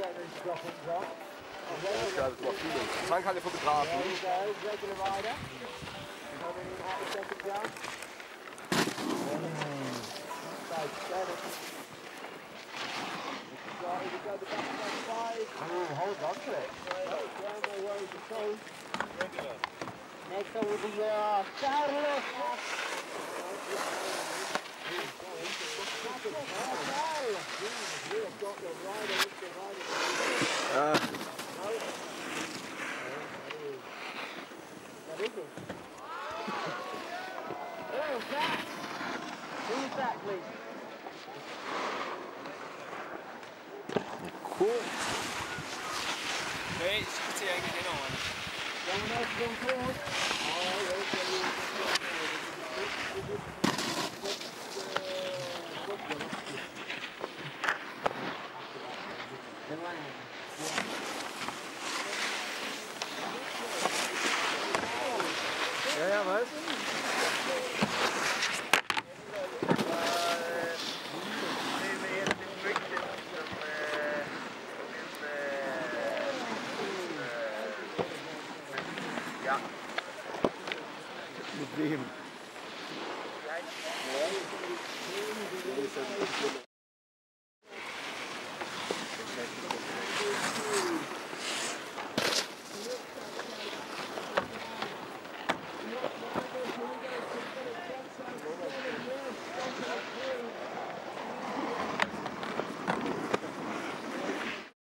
Ja, das war viele. Das waren keine Fotografen. Hold on to it. Next up will be Carlos. Who's that, please? Cool. Nee, ich sitze hier eigentlich genau an. Ja, ja, was? Ja. Mit wem?